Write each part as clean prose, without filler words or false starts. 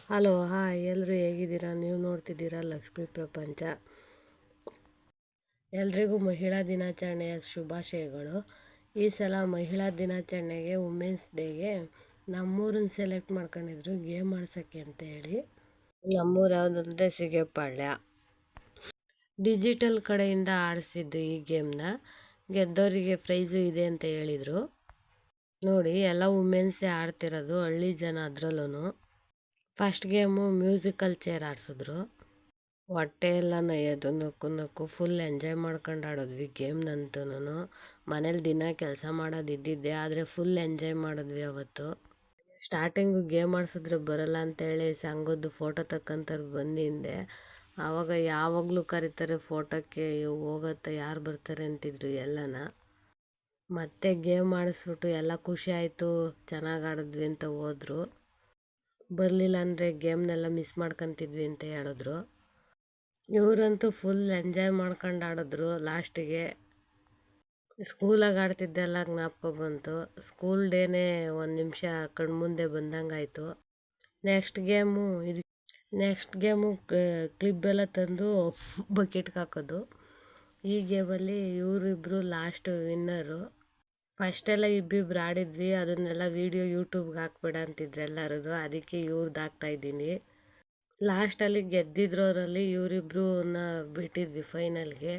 Hello hi ಎಲ್ಲರೂ ಹೇಗಿದ್ದೀರಾ? ನೀವು ನೋಡ್ತಿದ್ದೀರಾ ಲಕ್ಷ್ಮೀ ಪ್ರಪಂಚ. ಎಲ್ರಿಗೂ ಮಹಿಳಾ ದಿನಾಚರಣೆಯ ಶುಭಾಶಯಗಳು. ಈ ಸಲ ಮಹಿಳಾ ದಿನಾಚರಣೆಗೆ ವುಮೆನ್ಸ್ ಡೇಗೆ ನಮ್ಮೂರನ್ನ ಸೆಲೆಕ್ಟ್ ಮಾಡ್ಕೊಂಡಿದ್ರು ಗೇಮ್ ಆಡ್ಸೋಕ್ಕೆ ಅಂತ ಹೇಳಿ. ನಮ್ಮೂರು ಯಾವುದಂದರೆ ಸಿಗೇಪಾಳ್ಯ. ಡಿಜಿಟಲ್ ಕಡೆಯಿಂದ ಆಡಿಸಿದ್ದು ಈ ಗೇಮ್ನ. ಗೆದ್ದವರಿಗೆ ಪ್ರೈಸು ಇದೆ ಅಂತ ಹೇಳಿದರು. ನೋಡಿ ಎಲ್ಲ ವುಮೆನ್ಸೇ ಆಡ್ತಿರೋದು, ಹಳ್ಳಿ ಜನ ಅದರಲ್ಲೂ. ಫಸ್ಟ್ ಗೇಮು ಮ್ಯೂಸಿಕಲ್ ಚೇರ್ ಆಡಿಸಿದ್ರು. ಹೊಟ್ಟೆ ಎಲ್ಲ ನೊಯ್ಯೋದು, ನಕ್ಕು ನಕ್ಕು ಫುಲ್ ಎಂಜಾಯ್ ಮಾಡ್ಕೊಂಡು ಆಡಿದ್ವಿ ಗೇಮ್ನಂತೂ. ಮನೇಲಿ ದಿನ ಕೆಲಸ ಮಾಡೋದು ಇದ್ದಿದ್ದೆ, ಆದರೆ ಫುಲ್ ಎಂಜಾಯ್ ಮಾಡಿದ್ವಿ ಅವತ್ತು. ಸ್ಟಾರ್ಟಿಂಗು ಗೇಮ್ ಆಡಿಸಿದ್ರೆ ಬರಲ್ಲ ಅಂತೇಳಿ ಸಂಘದ್ದು ಫೋಟೋ ತಕ್ಕಂತಾರೆ ಬಂದಿಂದೆ. ಆವಾಗ ಯಾವಾಗಲೂ ಕರೀತಾರೆ ಫೋಟೋಕ್ಕೆ, ಹೋಗತ್ತೆ ಯಾರು ಬರ್ತಾರೆ ಅಂತಿದ್ರು ಎಲ್ಲನ. ಮತ್ತೆ ಗೇಮ್ ಆಡಿಸ್ಬಿಟ್ಟು ಎಲ್ಲ ಖುಷಿ ಆಯಿತು, ಚೆನ್ನಾಗಿ ಆಡಿದ್ವಿ ಅಂತ ಹೋದ್ರು. ಬರಲಿಲ್ಲ ಅಂದರೆ ಗೇಮ್ನೆಲ್ಲ ಮಿಸ್ ಮಾಡ್ಕೊತಿದ್ವಿ ಅಂತ ಹೇಳಿದ್ರು. ಇವರಂತೂ ಫುಲ್ ಎಂಜಾಯ್ ಮಾಡ್ಕೊಂಡು ಆಡಿದ್ರು. ಲಾಸ್ಟಿಗೆ ಸ್ಕೂಲಾಗ ಆಡ್ತಿದ್ದೆಲ್ಲ ಜ್ಞಾಪಕ ಬಂತು. ಸ್ಕೂಲ್ ಡೇನೇ ಒಂದು ನಿಮಿಷ ಕಣ್ಮುಂದೆ ಬಂದಂಗಾಯಿತು. ನೆಕ್ಸ್ಟ್ ಗೇಮು ಕ್ಲಿಬ್ಬೆಲ್ಲ ತಂದು ಬಕೆಟ್ಗೆ ಹಾಕೋದು. ಈ ಗೇಮಲ್ಲಿ ಇವರಿಬ್ಬರು ಲಾಸ್ಟ್ ವಿನ್ನರು. ಫಸ್ಟೆಲ್ಲ ಇಬ್ಬಿಬ್ರು ಆಡಿದ್ವಿ, ಅದನ್ನೆಲ್ಲ ವೀಡಿಯೋ ಯೂಟ್ಯೂಬ್ಗೆ ಹಾಕ್ಬೇಡ ಅಂತಿದ್ರು ಎಲ್ಲರೂ, ಅದಕ್ಕೆ ಇವ್ರದ್ದು ಹಾಕ್ತಾಯಿದ್ದೀನಿ. ಲಾಸ್ಟಲ್ಲಿ ಗೆದ್ದಿದ್ರೋರಲ್ಲಿ ಇವರಿಬ್ರನ್ನ ಬಿಟ್ಟಿದ್ವಿ ಫೈನಲ್ಗೆ,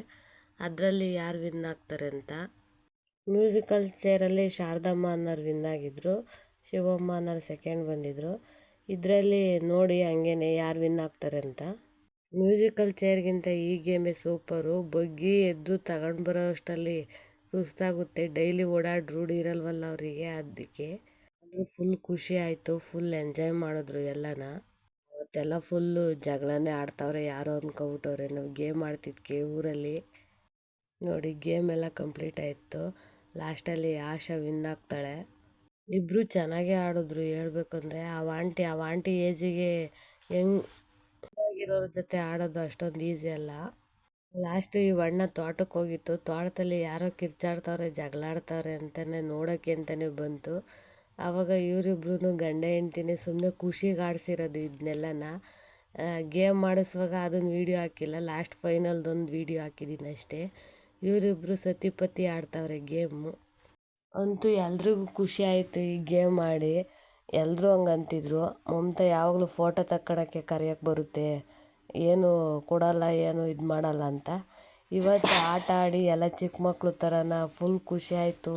ಅದರಲ್ಲಿ ಯಾರು ವಿನ್ ಆಗ್ತಾರೆ ಅಂತ. ಮ್ಯೂಸಿಕಲ್ ಚೇರಲ್ಲಿ ಶಾರದಮ್ಮ ಅನ್ನೋರು ವಿನ್ ಆಗಿದ್ರು, ಶಿವಮ್ಮ ಅನ್ನೋರು ಸೆಕೆಂಡ್ ಬಂದಿದ್ರು. ಇದರಲ್ಲಿ ನೋಡಿ ಹಂಗೇನೆ ಯಾರು ವಿನ್ ಆಗ್ತಾರೆ ಅಂತ. ಮ್ಯೂಸಿಕಲ್ ಚೇರ್ಗಿಂತ ಈ ಗೇಮೇ ಸೂಪರು. ಬಗ್ಗಿ ಎದ್ದು ತಗೊಂಡು ಬರೋ ಅಷ್ಟರಲ್ಲಿ ಸುಸ್ತಾಗುತ್ತೆ, ಡೈಲಿ ಓಡಾಡಿ ರೂಢಿ ಇರಲ್ವಲ್ಲ ಅವರಿಗೆ, ಅದಕ್ಕೆ. ಫುಲ್ ಖುಷಿ ಆಯಿತು, ಫುಲ್ ಎಂಜಾಯ್ ಮಾಡಿದ್ರು ಎಲ್ಲನ. ಅವತ್ತೆಲ್ಲ ಫುಲ್ಲು ಜಗಳನೇ ಆಡ್ತಾವ್ರೆ, ಯಾರೋ ಅಂದ್ಕೊಬಿಟ್ಟವ್ರೆ ನಾವು ಗೇಮ್ ಆಡ್ತಿದ್ಕೆ ಊರಲ್ಲಿ. ನೋಡಿ ಗೇಮ್ ಎಲ್ಲ ಕಂಪ್ಲೀಟ್ ಆಯಿತು. ಲಾಸ್ಟಲ್ಲಿ ಆಶಾ ವಿನ್ ಆಗ್ತಾಳೆ. ಇಬ್ಬರು ಚೆನ್ನಾಗೇ ಆಡಿದ್ರು ಹೇಳ್ಬೇಕಂದ್ರೆ. ಆ ಆಂಟಿ ಏಜಿಗೆ ಆಗಿರೋರ ಜೊತೆ ಆಡೋದು ಅಷ್ಟೊಂದು ಈಸಿ ಅಲ್ಲ. ಲಾಸ್ಟ್ ಈ ಅಣ್ಣ ತೋಟಕ್ಕೆ ಹೋಗಿತ್ತು, ತೋಟದಲ್ಲಿ ಯಾರೋ ಕಿರ್ಚಾಡ್ತವ್ರೆ ಜಗಳಾಡ್ತವ್ರೆ ಅಂತಲೇ ನೋಡೋಕ್ಕೆ ಅಂತಲೇ ಬಂತು. ಆವಾಗ ಇವರಿಬ್ರು ಗಂಡ ಹೆಂಡ್ತಿನೇ ಸುಮ್ಮನೆ ಖುಷಿಗೆ ಆಡಿಸಿರೋದು ಇದನ್ನೆಲ್ಲನ. ಗೇಮ್ ಮಾಡಿಸುವಾಗ ಅದನ್ನು ವೀಡಿಯೋ ಹಾಕಿಲ್ಲ, ಲಾಸ್ಟ್ ಫೈನಲ್ದೊಂದು ವೀಡಿಯೋ ಹಾಕಿದ್ದೀನಿ ಅಷ್ಟೇ. ಇವರಿಬ್ಬರು ಸತಿಪತಿ ಆಡ್ತಾವ್ರೆ ಗೇಮು. ಅಂತೂ ಎಲ್ರಿಗೂ ಖುಷಿ ಆಯಿತು ಈ ಗೇಮ್ ಆಡಿ. ಎಲ್ಲರೂ ಹಂಗೆ ಅಂತಿದ್ರು, ಮಮತಾ ಯಾವಾಗಲೂ ಫೋಟೋ ತಕ್ಕೊಳಕ್ಕೆ ಕರೆಯೋಕ್ಕೆ ಬರುತ್ತೆ, ಏನು ಕೊಡಲ್ಲ, ಏನು ಇದು ಮಾಡಲ್ಲ ಅಂತ. ಇವತ್ತು ಆಟ ಆಡಿ ಎಲ್ಲ ಚಿಕ್ಕ ಮಕ್ಕಳು ಥರನ ಫುಲ್ ಖುಷಿ ಆಯಿತು,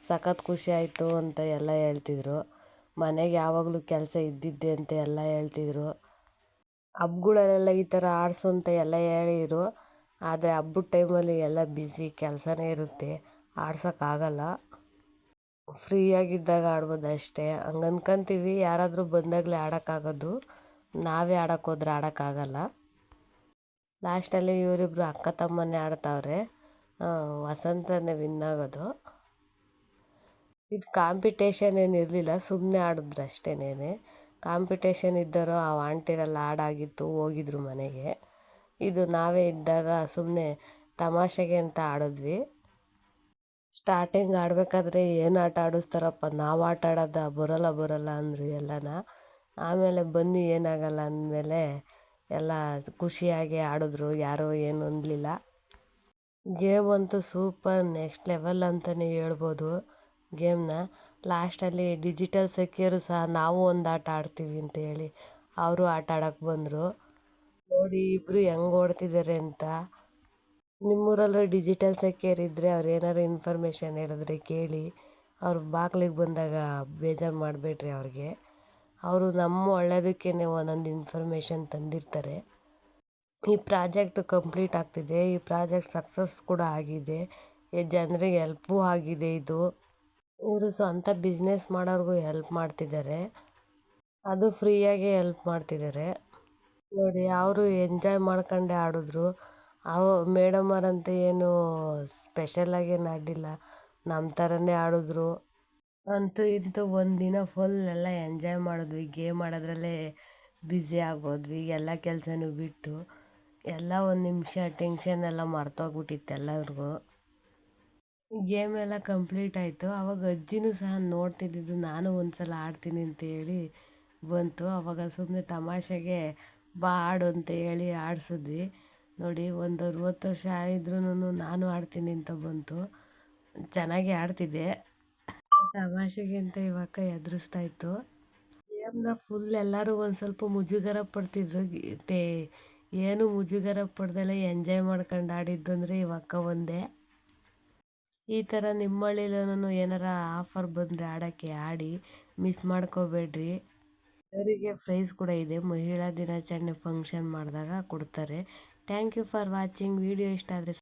ಸಖತ್ ಖುಷಿ ಆಯಿತು ಅಂತ ಎಲ್ಲ ಹೇಳ್ತಿದ್ರು. ಮನೆಗೆ ಯಾವಾಗಲೂ ಕೆಲಸ ಇದ್ದಿದ್ದೆ ಅಂತ ಎಲ್ಲ ಹೇಳ್ತಿದ್ರು. ಹಬ್ಗಳಲ್ಲೆಲ್ಲ ಈ ಥರ ಆಡಿಸು ಅಂತ ಎಲ್ಲ ಹೇಳಿದರು, ಆದರೆ ಹಬ್ಬದ ಟೈಮಲ್ಲಿ ಎಲ್ಲ ಬ್ಯುಸಿ ಕೆಲಸನೇ ಇರುತ್ತೆ, ಆಡ್ಸೋಕ್ಕಾಗಲ್ಲ. ಫ್ರೀಯಾಗಿದ್ದಾಗ ಆಡ್ಬೋದು ಅಷ್ಟೇ. ಹಂಗೆ ಅನ್ಕೊಂತೀವಿ, ಯಾರಾದರೂ ಬಂದಾಗಲೇ ಆಡೋಕ್ಕಾಗೋದು, ನಾವೇ ಆಡೋಕ್ಕೆ ಹೋದ್ರೆ ಆಡೋಕ್ಕಾಗಲ್ಲ. ಲಾಸ್ಟಲ್ಲಿ ಇವರಿಬ್ಬರು ಅಕ್ಕ ತಮ್ಮನೇ ಆಡ್ತಾವ್ರೆ, ವಸಂತನೇ ವಿನ್ ಆಗೋದು. ಇದು ಕಾಂಪಿಟೇಷನ್ ಏನಿರಲಿಲ್ಲ, ಸುಮ್ಮನೆ ಆಡಿದ್ರು ಅಷ್ಟೇನೇ. ಕಾಂಪಿಟೇಷನ್ ಇದ್ದರು ಆ ಆಂಟಿರೆಲ್ಲ ಆಡಾಗಿತ್ತು, ಹೋಗಿದ್ರು ಮನೆಗೆ. ಇದು ನಾವೇ ಇದ್ದಾಗ ಸುಮ್ಮನೆ ತಮಾಷೆಗೆ ಅಂತ ಆಡಿದ್ವಿ. ಸ್ಟಾರ್ಟಿಂಗ್ ಆಡಬೇಕಾದ್ರೆ ಏನು ಆಟ ಆಡಿಸ್ತಾರಪ್ಪ, ನಾವು ಆಟ ಆಡೋದ, ಬರೋಲ್ಲ ಅಂದರು ಎಲ್ಲನ. ಆಮೇಲೆ ಬನ್ನಿ ಏನಾಗಲ್ಲ ಅಂದಮೇಲೆ ಎಲ್ಲ ಖುಷಿಯಾಗಿ ಆಡಿದ್ರು, ಯಾರೂ ಏನು ಅನ್ನಲಿಲ್ಲ. ಗೇಮ್ ಅಂತೂ ಸೂಪರ್, ನೆಕ್ಸ್ಟ್ ಲೆವೆಲ್ ಅಂತಲೇ ಹೇಳ್ಬೋದು ಗೇಮ್ನ. ಲಾಸ್ಟಲ್ಲಿ ಡಿಜಿಟಲ್ ಸಖಿಯರು ಸಹ ನಾವು ಒಂದು ಆಟ ಆಡ್ತೀವಿ ಅಂತ ಹೇಳಿ ಅವರು ಆಟ ಆಡೋಕ್ಕೆ ಬಂದರು. ನೋಡಿ ಇಬ್ಬರು ಹೆಂಗೆ ಓಡ್ತಿದ್ದಾರೆ ಅಂತ. ನಿಮ್ಮೂರಲ್ಲೂ ಡಿಜಿಟಲ್ ಸಖಿಯರಿದ್ದರೆ ಅವ್ರು ಏನಾರು ಇನ್ಫಾರ್ಮೇಷನ್ ಹೇಳಿದ್ರೆ ಕೇಳಿ, ಅವ್ರು ಬಾಗಿಲಿಗೆ ಬಂದಾಗ ಬೇಜಾರು ಮಾಡಬೇಡ್ರಿ ಅವ್ರಿಗೆ. ಅವರು ನಮ್ಮ ಒಳ್ಳೆಯದಕ್ಕೇ ಒಂದೊಂದು ಇನ್ಫಾರ್ಮೇಷನ್ ತಂದಿರ್ತಾರೆ. ಈ ಪ್ರಾಜೆಕ್ಟ್ ಕಂಪ್ಲೀಟ್ ಆಗ್ತಿದೆ, ಈ ಪ್ರಾಜೆಕ್ಟ್ ಸಕ್ಸಸ್ ಕೂಡ ಆಗಿದೆ, ಜನರಿಗೆ ಹೆಲ್ಪೂ ಆಗಿದೆ. ಇವರು ಸ್ವಂತ ಬಿಸ್ನೆಸ್ ಮಾಡೋರ್ಗೂ ಹೆಲ್ಪ್ ಮಾಡ್ತಿದ್ದಾರೆ, ಅದು ಫ್ರೀಯಾಗಿ ಹೆಲ್ಪ್ ಮಾಡ್ತಿದ್ದಾರೆ. ನೋಡಿ ಅವರು ಎಂಜಾಯ್ ಮಾಡ್ಕೊಂಡೇ ಆಡಿದ್ರು. ಮೇಡಮರಂತೂ ಏನು ಸ್ಪೆಷಲಾಗೇನು ಆಡಲಿಲ್ಲ, ನಮ್ಮ ಥರನೇ ಆಡಿದ್ರು. ಅಂತೂ ಇಂತೂ ಒಂದಿನ ಫುಲ್ ಎಲ್ಲ ಎಂಜಾಯ್ ಮಾಡಿದ್ವಿ, ಗೇಮ್ ಆಡೋದ್ರಲ್ಲೇ ಬ್ಯುಸಿ ಆಗೋದ್ವಿ, ಎಲ್ಲ ಕೆಲಸನೂ ಬಿಟ್ಟು. ಎಲ್ಲ ಒಂದು ನಿಮಿಷ ಟೆನ್ಷನ್ ಎಲ್ಲ ಮರ್ತೋಗ್ಬಿಟ್ಟಿತ್ತು ಎಲ್ಲರಿಗೂ. ಗೇಮ್ ಎಲ್ಲ ಕಂಪ್ಲೀಟ್ ಆಯಿತು. ಆವಾಗ ಅಜ್ಜಿನೂ ಸಹ ನೋಡ್ತಿದ್ದಿದ್ದು, ನಾನು ಒಂದು ಸಲ ಆಡ್ತೀನಿ ಅಂತ ಹೇಳಿ ಬಂತು. ಅವಾಗ ಸುಮ್ಮನೆ ತಮಾಷೆಗೆ ಬಾ ಆಡು ಅಂತ ಹೇಳಿ ಆಡಿಸಿದ್ವಿ. ನೋಡಿ, ಒಂದು 60 ವರ್ಷ ಇದ್ರೂ ನಾನು ಆಡ್ತೀನಿ ಅಂತ ಬಂತು. ಚೆನ್ನಾಗಿ ಆಡ್ತಿದ್ದೆ. ತಮಾಷೆಗೆ ಅಂತ ಇವಾಗ ಎದುರಿಸ್ತಾ ಇತ್ತು. ಗೇಮ್ನ ಫುಲ್ ಎಲ್ಲರೂ ಒಂದು ಸ್ವಲ್ಪ ಮುಜುಗರ ಪಡ್ತಿದ್ರು. ಏನು ಮುಜುಗರ ಪಡ್ದಲೆ ಎಂಜಾಯ್ ಮಾಡ್ಕೊಂಡು ಆಡಿದ್ದು ಅಂದರೆ ಇವಾಗ ಒಂದೇ. ಈ ಥರ ನಿಮ್ಮ ಹಳ್ಳಿಲೂ ಏನಾರ ಆಫರ್ ಬಂದರೆ ಆಡೋಕ್ಕೆ ಆಡಿ, ಮಿಸ್ ಮಾಡ್ಕೋಬೇಡ್ರಿ. ಅವರಿಗೆ ಪ್ರೈಸ್ ಕೂಡ ಇದೆ, ಮಹಿಳಾ ದಿನಾಚರಣೆ ಫಂಕ್ಷನ್ ಮಾಡಿದಾಗ ಕೊಡ್ತಾರೆ. Thank you for watching. Video ಇಷ್ಟ ಆದರೆ